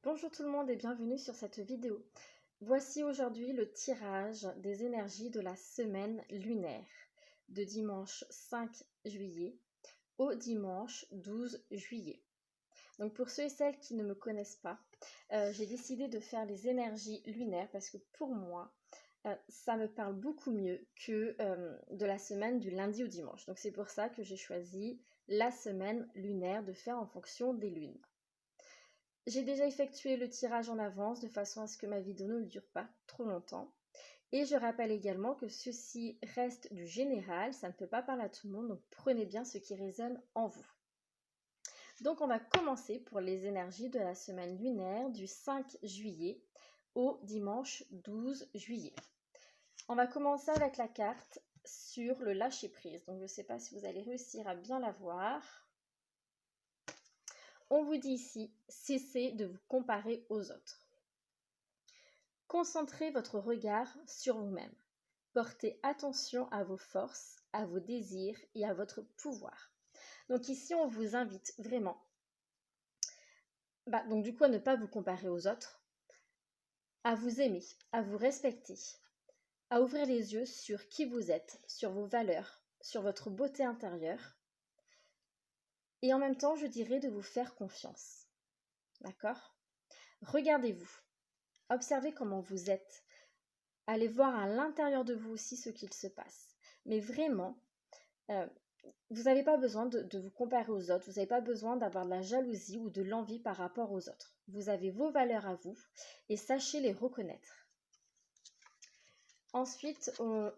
Bonjour tout le monde et bienvenue sur cette vidéo. Voici aujourd'hui le tirage des énergies de la semaine lunaire de dimanche 5 juillet au dimanche 12 juillet. Donc pour ceux et celles qui ne me connaissent pas, j'ai décidé de faire les énergies lunaires parce que pour moi, ça me parle beaucoup mieux que de la semaine du lundi au dimanche. Donc c'est pour ça que j'ai choisi la semaine lunaire de faire en fonction des lunes. J'ai déjà effectué le tirage en avance de façon à ce que ma vidéo ne dure pas trop longtemps. Et je rappelle également que ceci reste du général, ça ne peut pas parler à tout le monde, donc prenez bien ce qui résonne en vous. Donc on va commencer pour les énergies de la semaine lunaire du 5 juillet au dimanche 12 juillet. On va commencer avec la carte sur le lâcher prise. Donc je ne sais pas si vous allez réussir à bien la voir. On vous dit ici, cessez de vous comparer aux autres. Concentrez votre regard sur vous-même. Portez attention à vos forces, à vos désirs et à votre pouvoir. Donc ici, on vous invite vraiment à ne pas vous comparer aux autres, à vous aimer, à vous respecter, à ouvrir les yeux sur qui vous êtes, sur vos valeurs, sur votre beauté intérieure. Et en même temps, je dirais de vous faire confiance. D'accord ? Regardez-vous. Observez comment vous êtes. Allez voir à l'intérieur de vous aussi ce qu'il se passe. Mais vraiment, vous n'avez pas besoin de vous comparer aux autres. Vous n'avez pas besoin d'avoir de la jalousie ou de l'envie par rapport aux autres. Vous avez vos valeurs à vous et sachez les reconnaître. Ensuite, au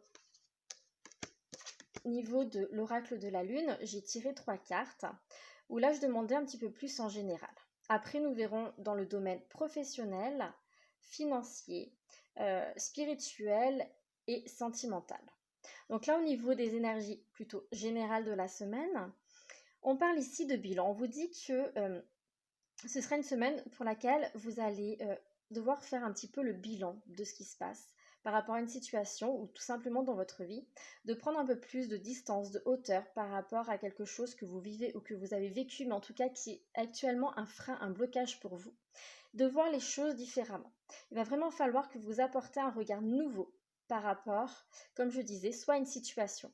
niveau de l'oracle de la lune, j'ai tiré 3 cartes où là, je demandais un petit peu plus en général. Après, nous verrons dans le domaine professionnel, financier, spirituel et sentimental. Donc là, au niveau des énergies plutôt générales de la semaine, on parle ici de bilan. On vous dit que ce sera une semaine pour laquelle vous allez devoir faire un petit peu le bilan de ce qui se passe par rapport à une situation ou tout simplement dans votre vie, de prendre un peu plus de distance, de hauteur par rapport à quelque chose que vous vivez ou que vous avez vécu, mais en tout cas qui est actuellement un frein, un blocage pour vous, de voir les choses différemment. Il va vraiment falloir que vous apportez un regard nouveau par rapport, comme je disais, soit à une situation,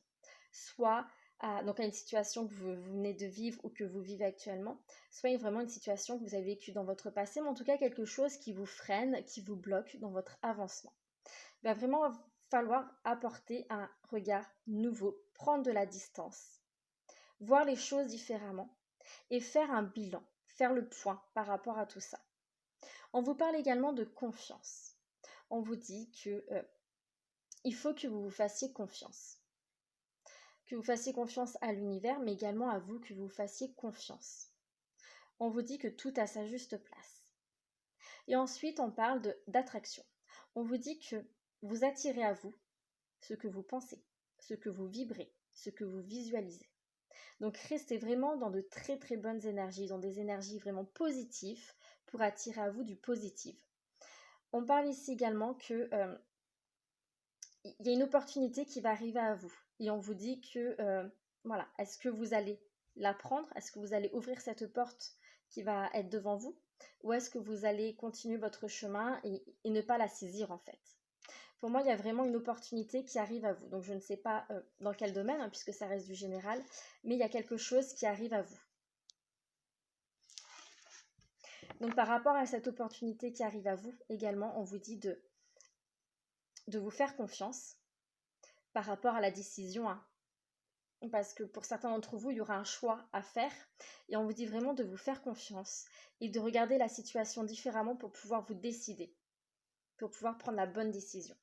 soit à une situation que vous venez de vivre ou que vous vivez actuellement, soit vraiment une situation que vous avez vécue dans votre passé, mais en tout cas quelque chose qui vous freine, qui vous bloque dans votre avancement. Il va vraiment falloir apporter un regard nouveau, prendre de la distance, voir les choses différemment et faire un bilan, faire le point par rapport à tout ça. On vous parle également de confiance. On vous dit que il faut que vous vous fassiez confiance. Que vous fassiez confiance à l'univers, mais également à vous, que vous fassiez confiance. On vous dit que tout a sa juste place. Et ensuite, on parle d'attraction. On vous dit que vous attirez à vous ce que vous pensez, ce que vous vibrez, ce que vous visualisez. Donc restez vraiment dans de très très bonnes énergies, dans des énergies vraiment positives pour attirer à vous du positif. On parle ici également que y a une opportunité qui va arriver à vous et on vous dit que est-ce que vous allez la prendre, est-ce que vous allez ouvrir cette porte qui va être devant vous ou est-ce que vous allez continuer votre chemin et ne pas la saisir en fait. Pour moi, il y a vraiment une opportunité qui arrive à vous. Donc, je ne sais pas dans quel domaine, puisque ça reste du général, mais il y a quelque chose qui arrive à vous. Donc, par rapport à cette opportunité qui arrive à vous, également, on vous dit de vous faire confiance par rapport à la décision. Parce que pour certains d'entre vous, il y aura un choix à faire. Et on vous dit vraiment de vous faire confiance et de regarder la situation différemment pour pouvoir vous décider, pour pouvoir prendre la bonne décision.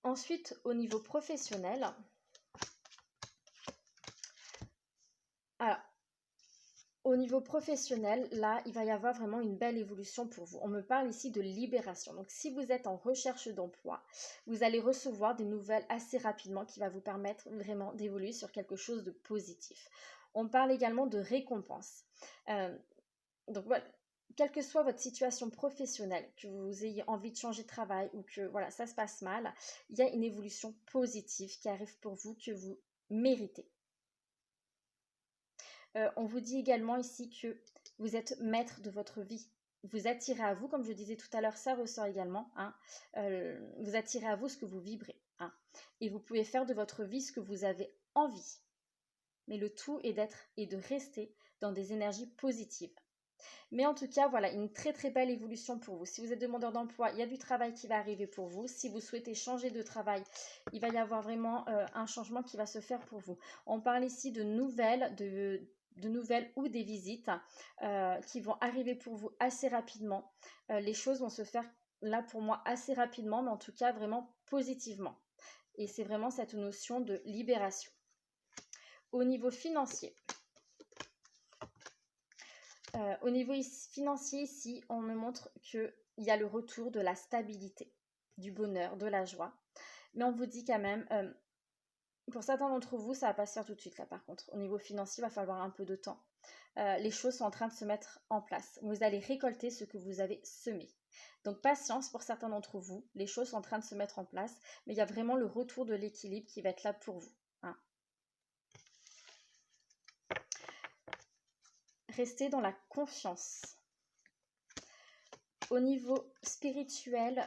Ensuite, au niveau professionnel, au niveau professionnel, là, il va y avoir vraiment une belle évolution pour vous. On me parle ici de libération. Donc, si vous êtes en recherche d'emploi, vous allez recevoir des nouvelles assez rapidement qui va vous permettre vraiment d'évoluer sur quelque chose de positif. On parle également de récompense. Donc, voilà. Quelle que soit votre situation professionnelle, que vous ayez envie de changer de travail ou que ça se passe mal, il y a une évolution positive qui arrive pour vous que vous méritez. On vous dit également ici que vous êtes maître de votre vie. vous attirez à vous, comme je disais tout à l'heure, ça ressort également, hein, vous attirez à vous ce que vous vibrez, hein, et vous pouvez faire de votre vie ce que vous avez envie. Mais le tout est d'être et de rester dans des énergies positives. Mais en tout cas, voilà, une très très belle évolution pour vous. Si vous êtes demandeur d'emploi, il y a du travail qui va arriver pour vous. Si vous souhaitez changer de travail, il va y avoir vraiment un changement qui va se faire pour vous. On parle ici de nouvelles, de nouvelles ou des visites qui vont arriver pour vous assez rapidement. Les choses vont se faire là pour moi assez rapidement, mais en tout cas vraiment positivement. Et c'est vraiment cette notion de libération. Au niveau financier, au niveau financier ici, on me montre qu'il y a le retour de la stabilité, du bonheur, de la joie. Mais on vous dit quand même, pour certains d'entre vous, ça ne va pas se faire tout de suite là par contre. Au niveau financier, il va falloir un peu de temps. Les choses sont en train de se mettre en place. Vous allez récolter ce que vous avez semé. Donc patience pour certains d'entre vous. Les choses sont en train de se mettre en place. Mais il y a vraiment le retour de l'équilibre qui va être là pour vous, hein. Restez dans la confiance. Au niveau spirituel,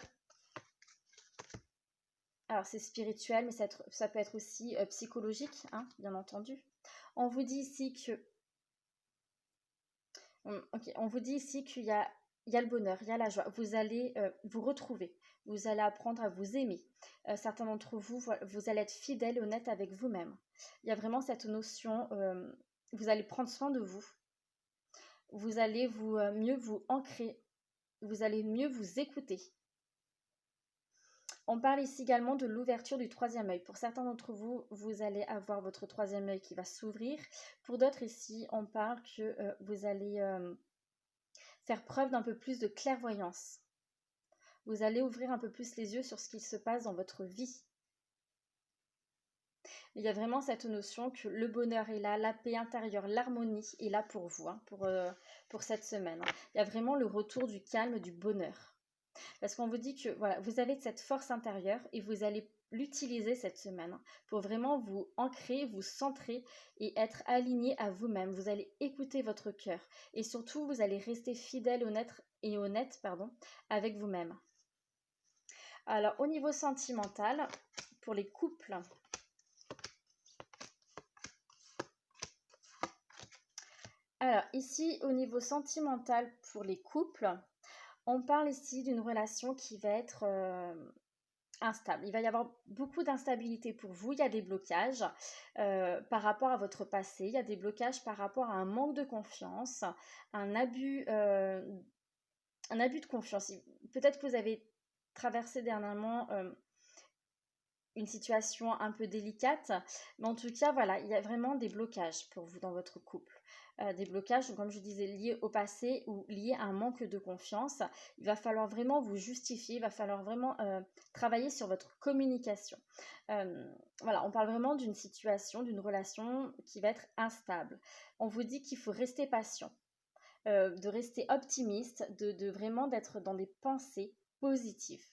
alors c'est spirituel, mais ça peut être aussi psychologique, hein, bien entendu. On vous dit ici que, on vous dit ici qu'il y a le bonheur, il y a la joie. Vous allez vous retrouver, vous allez apprendre à vous aimer. Certains d'entre vous, vous allez être fidèle, honnête avec vous-même. Il y a vraiment cette notion, vous allez prendre soin de vous. Vous allez mieux vous ancrer, vous allez mieux vous écouter. On parle ici également de l'ouverture du troisième œil. Pour certains d'entre vous, vous allez avoir votre troisième œil qui va s'ouvrir. Pour d'autres ici, on parle que vous allez faire preuve d'un peu plus de clairvoyance. Vous allez ouvrir un peu plus les yeux sur ce qui se passe dans votre vie. Il y a vraiment cette notion que le bonheur est là, la paix intérieure, l'harmonie est là pour vous, hein, pour cette semaine. Il y a vraiment le retour du calme, du bonheur. Parce qu'on vous dit que voilà, vous avez cette force intérieure et vous allez l'utiliser cette semaine pour vraiment vous ancrer, vous centrer et être aligné à vous-même. Vous allez écouter votre cœur et surtout vous allez rester fidèle, honnête avec vous-même. Alors au niveau sentimental, pour les couples, alors ici au niveau sentimental pour les couples, on parle ici d'une relation qui va être instable. Il va y avoir beaucoup d'instabilité pour vous. Il y a des blocages par rapport à votre passé. Il y a des blocages par rapport à un manque de confiance, un abus de confiance. Peut-être que vous avez traversé dernièrement une situation un peu délicate, mais en tout cas, voilà, il y a vraiment des blocages pour vous dans votre couple. Des blocages, comme je disais, liés au passé ou liés à un manque de confiance. Il va falloir vraiment vous justifier, il va falloir vraiment travailler sur votre communication. Voilà, on parle vraiment d'une situation, d'une relation qui va être instable. On vous dit qu'il faut rester patient, de rester optimiste, de vraiment d'être dans des pensées positives.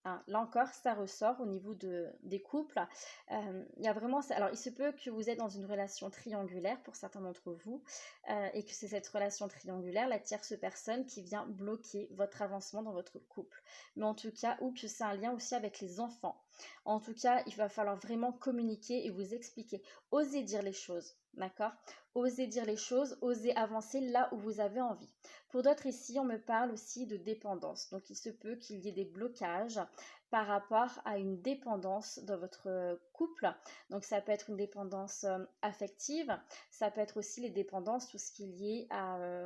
Hein, là encore, ça ressort au niveau des couples. Il y a vraiment, alors il se peut que vous êtes dans une relation triangulaire pour certains d'entre vous et que c'est cette relation triangulaire, la tierce personne qui vient bloquer votre avancement dans votre couple. Mais en tout cas, ou que c'est un lien aussi avec les enfants. En tout cas, il va falloir vraiment communiquer et vous expliquer. Osez dire les choses, d'accord? Osez dire les choses, osez avancer là où vous avez envie. Pour d'autres ici, on me parle aussi de dépendance. Donc il se peut qu'il y ait des blocages par rapport à une dépendance dans votre couple. Donc ça peut être une dépendance affective, ça peut être aussi les dépendances, tout ce qui est lié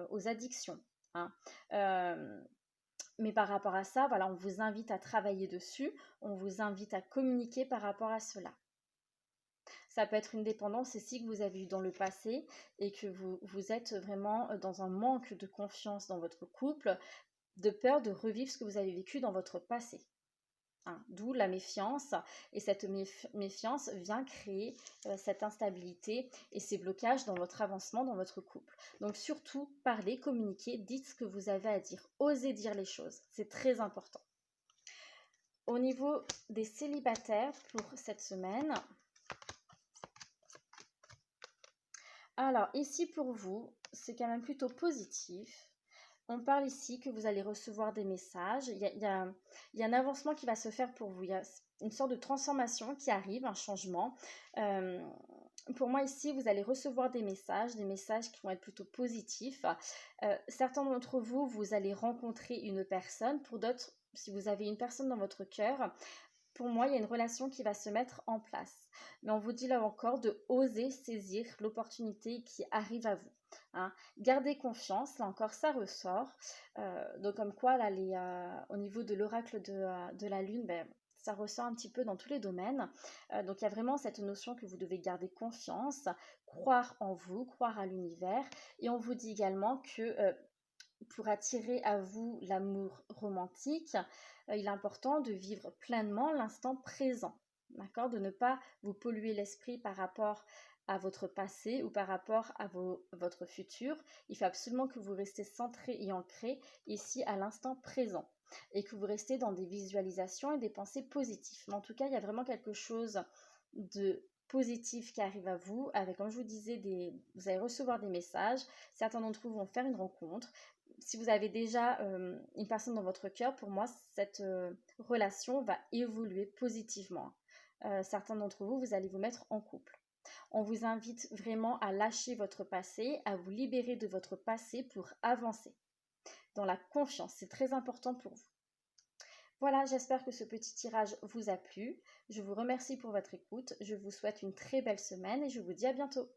aux addictions, hein. Mais par rapport à ça, voilà, on vous invite à travailler dessus, on vous invite à communiquer par rapport à cela. Ça peut être une dépendance ici que vous avez eue dans le passé et que vous êtes vraiment dans un manque de confiance dans votre couple, de peur de revivre ce que vous avez vécu dans votre passé. Hein, d'où la méfiance, et cette méfiance vient créer cette instabilité et ces blocages dans votre avancement dans votre couple. Donc surtout, parlez, communiquez, dites ce que vous avez à dire, osez dire les choses, c'est très important. Au niveau des célibataires pour cette semaine, alors ici pour vous, c'est quand même plutôt positif. On parle ici que vous allez recevoir des messages. Il y a un avancement qui va se faire pour vous. Il y a une sorte de transformation qui arrive, un changement. Euh, pour moi ici, vous allez recevoir des messages qui vont être plutôt positifs. Certains d'entre vous, vous allez rencontrer une personne. Pour d'autres, si vous avez une personne dans votre cœur, pour moi, il y a une relation qui va se mettre en place. Mais on vous dit là encore de oser saisir l'opportunité qui arrive à vous. Hein. Gardez confiance, là encore, ça ressort. Donc comme quoi, là, au niveau de l'oracle de la Lune, ben, ça ressort un petit peu dans tous les domaines. Donc il y a vraiment cette notion que vous devez garder confiance, croire en vous, croire à l'univers. Et on vous dit également que pour attirer à vous l'amour romantique, il est important de vivre pleinement l'instant présent, d'accord? De ne pas vous polluer l'esprit par rapport à votre passé ou par rapport à votre futur. Il faut absolument que vous restez centré et ancré ici à l'instant présent et que vous restez dans des visualisations et des pensées positives. Mais en tout cas, il y a vraiment quelque chose de positif qui arrive à vous avec, comme je vous disais, vous allez recevoir des messages. Certains d'entre vous vont faire une rencontre. Si vous avez déjà une personne dans votre cœur, pour moi, cette relation va évoluer positivement. Certains d'entre vous, vous allez vous mettre en couple. On vous invite vraiment à lâcher votre passé, à vous libérer de votre passé pour avancer dans la confiance. C'est très important pour vous. Voilà, j'espère que ce petit tirage vous a plu. Je vous remercie pour votre écoute. Je vous souhaite une très belle semaine et je vous dis à bientôt.